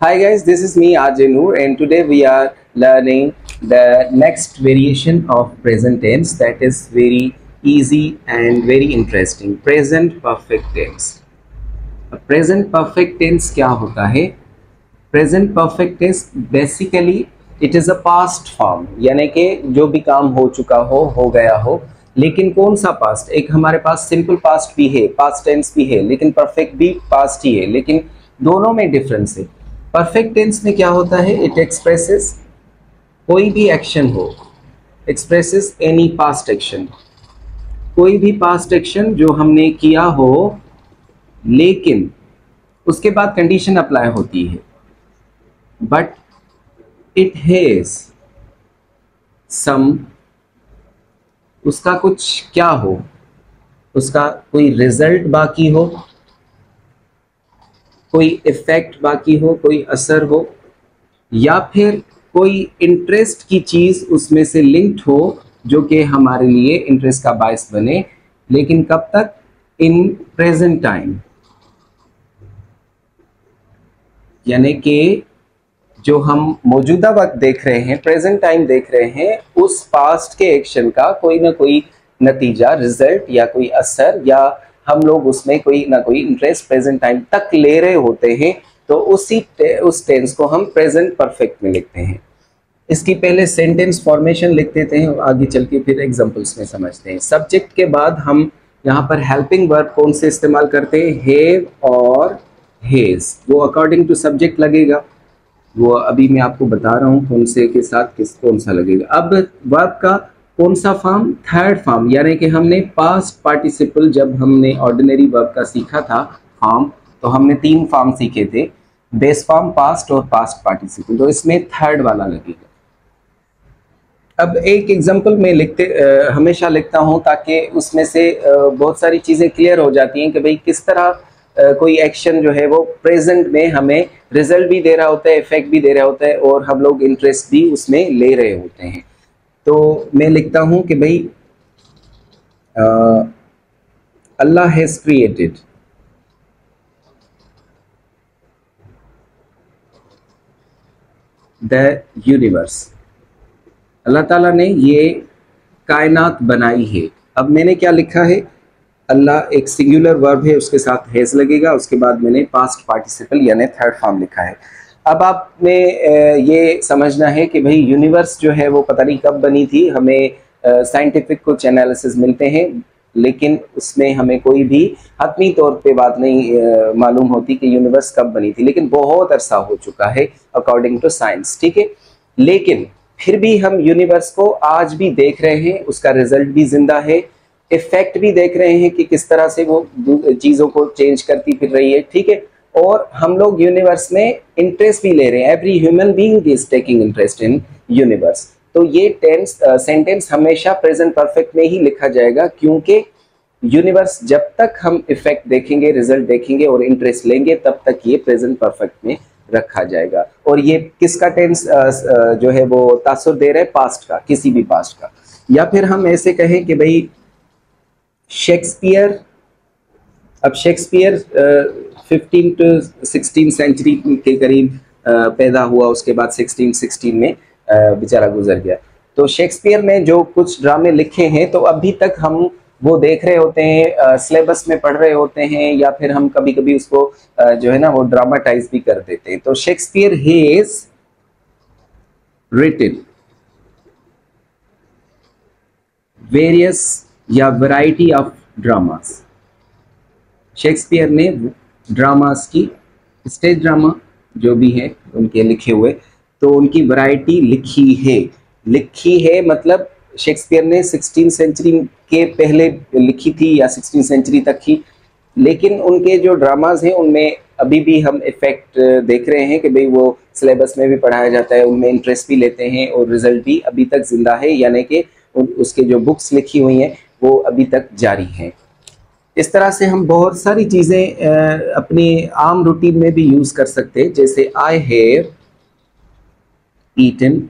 Hi guys, this is me RJ Noor and today we are learning the next variation of present tense that is very easy and very interesting. Present perfect tense. Present perfect tense क्या होता है? Present perfect tense basically it is a past form, यानी कि जो भी काम हो चुका हो गया हो, लेकिन कौन सा पास्ट? एक हमारे पास सिंपल पास्ट भी है, पास्ट टेंस भी है, लेकिन परफेक्ट भी पास्ट ही है, लेकिन दोनों में डिफरेंस है। परफेक्ट टेंस में क्या होता है? इट एक्सप्रेसेस कोई भी एक्शन हो, एक्सप्रेसेस एनी पास्ट एक्शन, कोई भी पास्ट एक्शन जो हमने किया हो, लेकिन उसके बाद कंडीशन अप्लाई होती है, बट इट हैज सम, उसका कुछ क्या हो, उसका कोई रिजल्ट बाकी हो, कोई इफेक्ट बाकी हो, कोई असर हो, या फिर कोई इंटरेस्ट की चीज उसमें से लिंक्ड हो जो कि हमारे लिए इंटरेस्ट का बायस बने, लेकिन कब तक? इन प्रेजेंट टाइम, यानी कि जो हम मौजूदा वक्त देख रहे हैं, प्रेजेंट टाइम देख रहे हैं, उस पास्ट के एक्शन का कोई ना कोई नतीजा, रिजल्ट या कोई असर, या हम लोग उसमें कोई ना कोई इंटरेस्ट प्रेजेंट टाइम तक ले रहे होते हैं, तो उस टेंस को हम प्रेजेंट परफेक्ट में लिखते हैं। इसकी पहले सेंटेंस फॉर्मेशन लिख देते हैं, आगे चल के फिर एग्जांपल्स में समझते हैं। सब्जेक्ट के बाद हम यहाँ पर हेल्पिंग वर्ब कौन से इस्तेमाल करते हैं? हैव और हैज, वो अकॉर्डिंग टू सब्जेक्ट लगेगा, वो अभी मैं आपको बता रहा हूँ कौन से के साथ कौन सा लगेगा। अब वर्ब का कौन सा फॉर्म? थर्ड फॉर्म, यानी कि हमने पास्ट पार्टिसिपल, जब हमने ऑर्डिनरी वर्ब का सीखा था फॉर्म, तो हमने 3 फॉर्म सीखे थे, बेस फॉर्म, पास्ट और पास्ट पार्टिसिपल, तो इसमें थर्ड वाला लगेगा। अब एक एग्जांपल में हमेशा लिखता हूँ ताकि उसमें से बहुत सारी चीज़ें क्लियर हो जाती हैं कि भाई किस तरह कोई एक्शन जो है वो प्रेजेंट में हमें रिजल्ट भी दे रहा होता है, इफेक्ट भी दे रहा होता है, और हम लोग इंटरेस्ट भी उसमें ले रहे होते हैं। तो मैं लिखता हूं कि भाई अल्लाह हैज क्रिएटेड द यूनिवर्स, अल्लाह ताला ने ये कायनात बनाई है। अब मैंने क्या लिखा है? अल्लाह एक सिंगुलर वर्ब है, उसके साथ हैज लगेगा, उसके बाद मैंने पास्ट पार्टिसिपल यानी थर्ड फॉर्म लिखा है। अब आपने ये समझना है कि भाई यूनिवर्स जो है वो पता नहीं कब बनी थी, हमें साइंटिफिक कुछ एनालिसिस मिलते हैं, लेकिन उसमें हमें कोई भी हतमी तौर पे बात नहीं मालूम होती कि यूनिवर्स कब बनी थी, लेकिन बहुत अरसा हो चुका है अकॉर्डिंग टू साइंस, ठीक है। लेकिन फिर भी हम यूनिवर्स को आज भी देख रहे हैं, उसका रिजल्ट भी जिंदा है, इफेक्ट भी देख रहे हैं कि किस तरह से वो चीज़ों को चेंज करती फिर रही है, ठीक है। और हम लोग यूनिवर्स में इंटरेस्ट भी ले रहे हैं, every human being is taking interest in universe. तो ये सेंटेंस हमेशा प्रेजेंट परफेक्ट में ही लिखा जाएगा, क्योंकि यूनिवर्स जब तक हम इफेक्ट देखेंगे, रिजल्ट देखेंगे और इंटरेस्ट लेंगे, तब तक ये प्रेजेंट परफेक्ट में रखा जाएगा। और ये किसका टेंस जो है वो तासुर दे रहा है? पास्ट का, किसी भी पास्ट का। या फिर हम ऐसे कहें कि भाई शेक्सपियर, अब शेक्सपियर 15 to 16 सेंचुरी के करीब पैदा हुआ, उसके बाद 1616 में बेचारा गुजर गया। तो शेक्सपियर ने जो कुछ ड्रामे लिखे हैं, तो अभी तक हम वो देख रहे होते हैं, सिलेबस में पढ़ रहे होते हैं, या फिर हम कभी कभी उसको जो है ना वो ड्रामाटाइज भी कर देते हैं। तो शेक्सपियर हैज रिटन वेरियस या वैरायटी ऑफ ड्रामास, शेक्सपियर ने ड्रामास की, स्टेज ड्रामा जो भी है उनके लिखे हुए, तो उनकी वैरायटी लिखी है मतलब शेक्सपियर ने 16 सेंचुरी के पहले लिखी थी या 16 सेंचुरी तक की, लेकिन उनके जो ड्रामाज हैं उनमें अभी भी हम इफेक्ट देख रहे हैं कि भाई वो सिलेबस में भी पढ़ाया जाता है, उनमें इंटरेस्ट भी लेते हैं और रिजल्ट भी अभी तक जिंदा है, यानी कि उसके जो बुक्स लिखी हुई हैं वो अभी तक जारी हैं। इस तरह से हम बहुत सारी चीज़ें अपनी आम रूटीन में भी यूज़ कर सकते हैं, जैसे I have eaten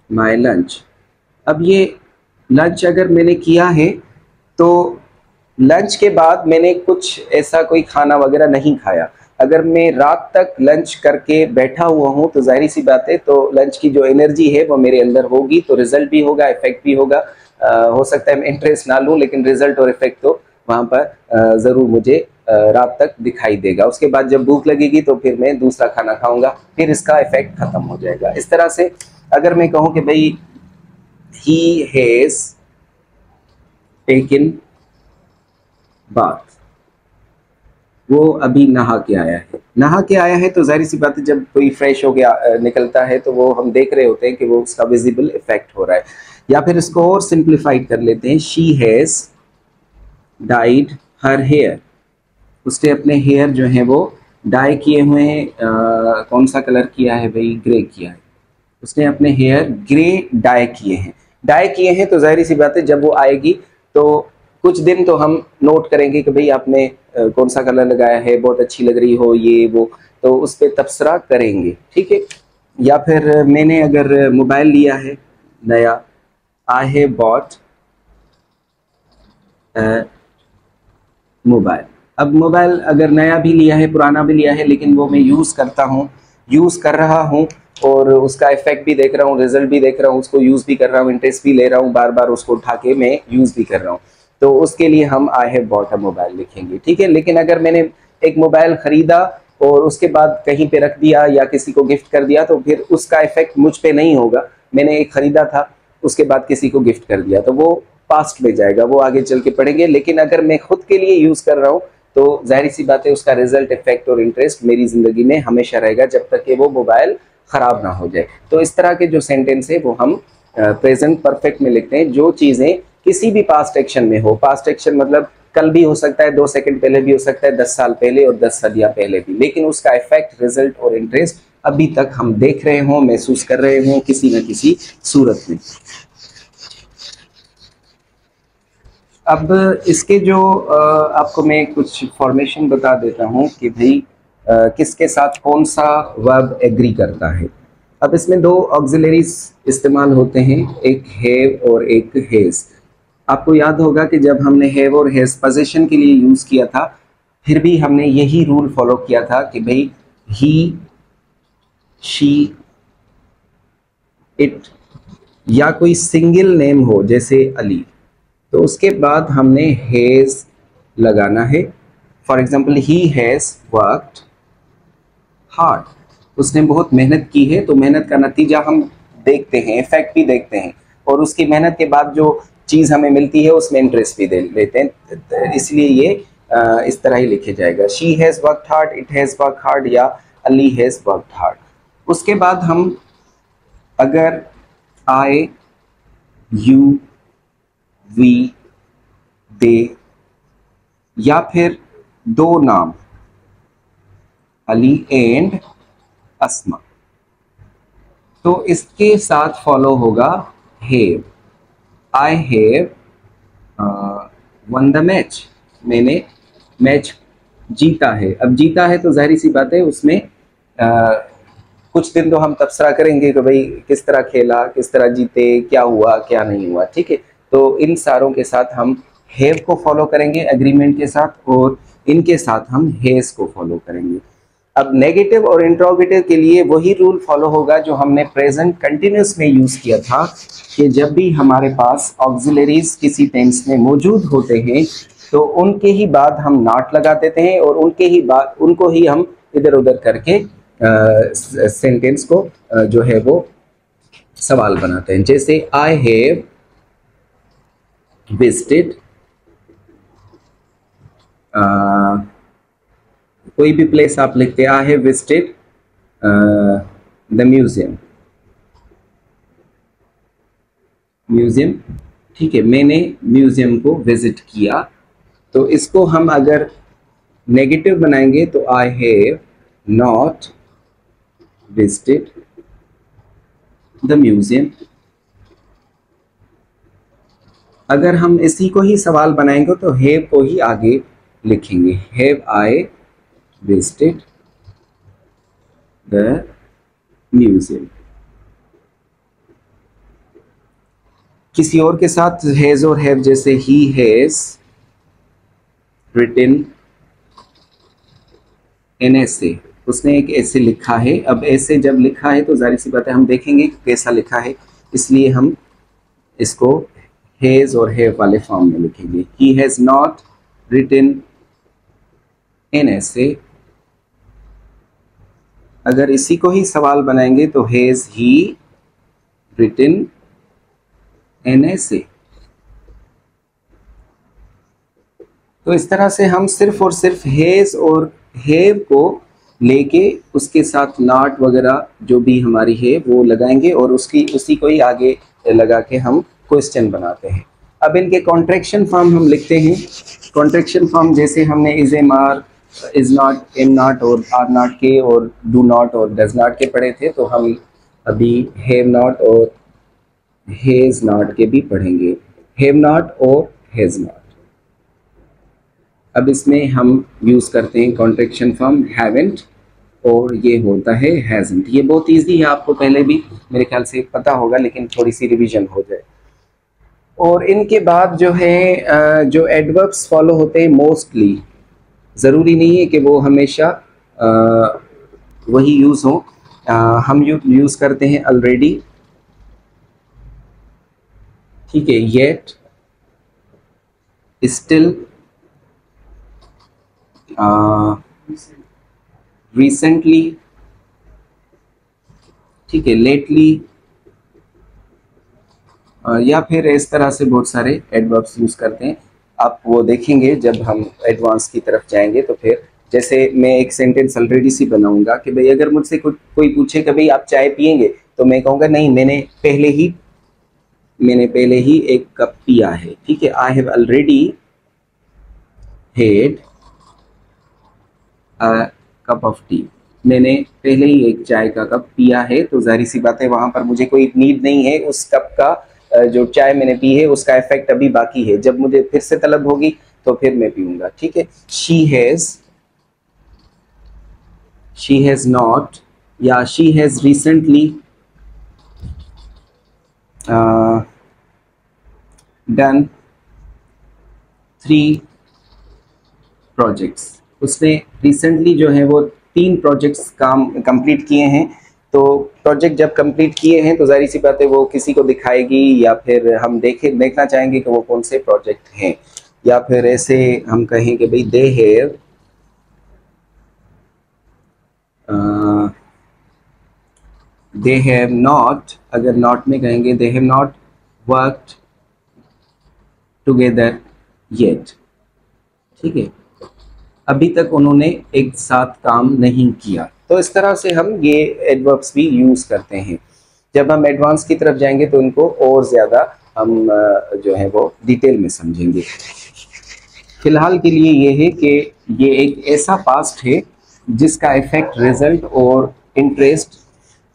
my lunch. अब ये लंच अगर मैंने किया है, तो लंच के बाद मैंने कुछ ऐसा कोई खाना वगैरह नहीं खाया, अगर मैं रात तक लंच करके बैठा हुआ हूँ तो जाहिर सी बात है, तो लंच की जो एनर्जी है वो मेरे अंदर होगी, तो रिजल्ट भी होगा, इफेक्ट भी होगा। हो सकता है मैं इंटरेस्ट ना लूँ, लेकिन रिजल्ट और इफेक्ट तो वहाँ पर ज़रूर मुझे रात तक दिखाई देगा। उसके बाद जब भूख लगेगी तो फिर मैं दूसरा खाना खाऊंगा, फिर इसका इफेक्ट खत्म हो जाएगा। इस तरह से अगर मैं कहूँ कि भाई ही हैज टेकन बाथ, वो अभी नहा के आया है, नहा के आया है, तो जाहिर सी बात है जब कोई फ्रेश हो गया निकलता है तो वो हम देख रहे होते हैं कि वो उसका विजिबल इफेक्ट हो रहा है। या फिर इसको और सिंप्लीफाइड कर लेते हैं, she has dyed her hair, उसने अपने हेयर जो है वो डाई किए हुए हैं। कौन सा कलर किया है भाई? ग्रे किया है। उसने अपने हेयर ग्रे डाई किए हैं। डाई किए हैं तो जाहिर सी बात है जब वो आएगी तो कुछ दिन तो हम नोट करेंगे कि भाई आपने कौन सा कलर लगाया है, बहुत अच्छी लग रही हो ये वो, तो उस पर तबसरा करेंगे, ठीक है। या फिर मैंने अगर मोबाइल लिया है नया, आई हैव बॉट मोबाइल। अब मोबाइल अगर नया भी लिया है पुराना भी लिया है, लेकिन वो मैं यूज़ करता हूँ, यूज़ कर रहा हूँ और उसका इफेक्ट भी देख रहा हूँ, रिजल्ट भी देख रहा हूँ, उसको यूज़ भी कर रहा हूँ, इंटरेस्ट भी ले रहा हूँ, बार बार उसको उठा के मैं यूज़ भी कर रहा हूँ, तो उसके लिए हम I have bought a mobile लिखेंगे, ठीक है। लेकिन अगर मैंने एक मोबाइल खरीदा और उसके बाद कहीं पे रख दिया या किसी को गिफ्ट कर दिया तो फिर उसका इफेक्ट मुझ पे नहीं होगा। मैंने एक खरीदा था, उसके बाद किसी को गिफ्ट कर दिया, तो वो पास्ट में जाएगा, वो आगे चल के पढ़ेंगे। लेकिन अगर मैं खुद के लिए यूज कर रहा हूँ तो जाहिर सी बात है उसका रिजल्ट, इफेक्ट और इंटरेस्ट मेरी जिंदगी में हमेशा रहेगा जब तक कि वो मोबाइल खराब ना हो जाए। तो इस तरह के जो सेंटेंस है वो हम प्रेजेंट परफेक्ट में लिखते हैं, जो चीजें किसी भी पास्ट एक्शन में हो। पास्ट एक्शन मतलब कल भी हो सकता है, 2 सेकंड पहले भी हो सकता है, 10 साल पहले और 10 सदियां पहले भी, लेकिन उसका इफेक्ट, रिजल्ट और इंटरेस्ट अभी तक हम देख रहे हों, महसूस कर रहे हों किसी न किसी सूरत में। अब इसके जो आपको मैं कुछ फॉर्मेशन बता देता हूँ कि भाई किसके साथ कौन सा वर्ब एग्री करता है। अब इसमें दो ऑक्सिलरीज इस्तेमाल होते हैं, एक हैव और एक हैज। आपको याद होगा कि जब हमने हैव और हैज पोजीशन के लिए यूज किया था, फिर भी हमने यही रूल फॉलो किया था कि भाई ही, शी, इट या कोई सिंगल नेम हो जैसे अली, तो उसके बाद हमने हैज लगाना है। For example he has worked hard, उसने बहुत मेहनत की है, तो मेहनत का नतीजा हम देखते हैं, इफेक्ट भी देखते हैं, और उसकी मेहनत के बाद जो चीज़ हमें मिलती है उसमें इंटरेस्ट भी दे लेते हैं, इसलिए ये इस तरह ही लिखे जाएगा, she has worked hard, it has worked hard या अली हैज़ वर्कड हार्ड। उसके बाद हम अगर आई, यू, वी, दे या फिर दो नाम अली एंड अस्मा, तो इसके साथ फॉलो होगा have. I have one the match, मैंने मैच जीता है। अब जीता है तो जाहिर सी बात है उसमें कुछ दिन तो हम तबसरा करेंगे कि भाई किस तरह खेला, किस तरह जीते, क्या हुआ क्या नहीं हुआ, ठीक है। तो इन सारों के साथ हम हैव को फॉलो करेंगे एग्रीमेंट के साथ, और इनके साथ हम हैज को फॉलो करेंगे। अब नेगेटिव और इंट्रोगेटिव के लिए वही रूल फॉलो होगा जो हमने प्रेजेंट कंटिन्यूस में यूज किया था, कि जब भी हमारे पास ऑक्सिलरीज किसी टेंस में मौजूद होते हैं तो उनके ही बाद हम नॉट लगा देते हैं और उनके ही बाद उनको ही हम इधर उधर करके सेंटेंस को जो है वो सवाल बनाते हैं। जैसे आई हैव विजिटेड, कोई भी प्लेस आप लिखते हैं, I have visited the museum, museum, ठीक है, मैंने म्यूजियम को विजिट किया। तो इसको हम अगर नेगेटिव बनाएंगे तो I have not visited the museum. अगर हम इसी को ही सवाल बनाएंगे तो हैव को ही आगे लिखेंगे, have I visited the museum. किसी और के साथ हैज और हैव, जैसे ही हैज रिटन एन ऐसे, उसने एक ऐसे लिखा है। अब ऐसे जब लिखा है तो जाहिर सी बात है हम देखेंगे कैसा लिखा है, इसलिए हम इसको हैज और हैव वाले फॉर्म में लिखेंगे। He has not written an ऐसे। अगर इसी को ही सवाल बनाएंगे तो हैज ही रिटन एन ऐसे। तो इस तरह से हम सिर्फ और सिर्फ हैज और हैव को लेके उसके साथ नॉट वगैरह जो भी हमारी है वो लगाएंगे और उसी को ही आगे लगा के हम क्वेश्चन बनाते हैं। अब इनके कॉन्ट्रैक्शन फॉर्म हम लिखते हैं। कॉन्ट्रैक्शन फॉर्म जैसे हमने is am are, is not, am not और आर नॉट के और डू नॉट और डज नॉट के पढ़े थे, तो हम अभी हैव नॉट और हैज नॉट के भी पढ़ेंगे। हैव नॉट और हैज नॉट। अब इसमें हम यूज़ करते हैं कॉन्ट्रैक्शन फॉर्म हैवेंट और ये होता है हैजंट। ये बहुत इजी है, आपको पहले भी मेरे ख्याल से पता होगा, लेकिन थोड़ी सी रिवीजन हो जाए। और इनके बाद जो है जो एडवर्ब्स फॉलो होते हैं मोस्टली, ज़रूरी नहीं है कि वो हमेशा वही यूज़ हो। हम यूज़ करते हैं ऑलरेडी, ठीक है, येट, स्टिल, रिसेंटली, ठीक है, लेटली, या फिर इस तरह से बहुत सारे एडवर्ब्स यूज़ करते हैं। आप वो देखेंगे जब हम एडवांस की तरफ जाएंगे। तो फिर जैसे मैं एक सेंटेंस ऑलरेडी सी बनाऊंगा कि भाई अगर मुझसे कोई पूछे कि भाई आप चाय पियेंगे, तो मैं कहूँगा नहीं, मैंने पहले ही एक कप पिया है, ठीक है। I have already had a cup of T, मैंने पहले ही एक चाय का कप पिया है। तो जाहिर सी बात है वहां पर मुझे कोई नीड नहीं है उस कप का, जो चाय मैंने पी है उसका इफेक्ट अभी बाकी है। जब मुझे फिर से तलब होगी तो फिर मैं पीऊंगा, ठीक है। शी हैज नॉट या she has recently done 3 projects. उसने रिसेंटली जो है वो 3 प्रोजेक्ट्स काम कंप्लीट किए हैं। तो प्रोजेक्ट जब कंप्लीट किए हैं तो जाहिर सी बात है वो किसी को दिखाएगी, या फिर हम देखना चाहेंगे कि वो कौन से प्रोजेक्ट हैं। या फिर ऐसे हम कहें कि भाई दे हैव नॉट, अगर नॉट में कहेंगे they have not worked together yet, ठीक है, अभी तक उन्होंने एक साथ काम नहीं किया। तो इस तरह से हम ये एडवर्ब्स भी यूज़ करते हैं। जब हम एडवांस की तरफ जाएंगे तो इनको और ज़्यादा हम जो है वो डिटेल में समझेंगे। फिलहाल के लिए ये है कि ये एक ऐसा पास्ट है जिसका इफेक्ट, रिजल्ट और इंटरेस्ट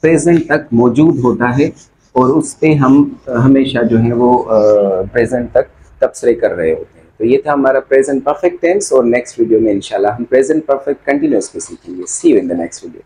प्रेजेंट तक मौजूद होता है, और उस पर हम हमेशा जो है वो प्रेजेंट तक तबसरे कर रहे होते हैं। तो ये था हमारा प्रेजेंट परफेक्ट टेंस, और नेक्स्ट वीडियो में इंशाल्लाह हम प्रेजेंट परफेक्ट कंटिन्यूअस को सीखेंगे। See you in the next video.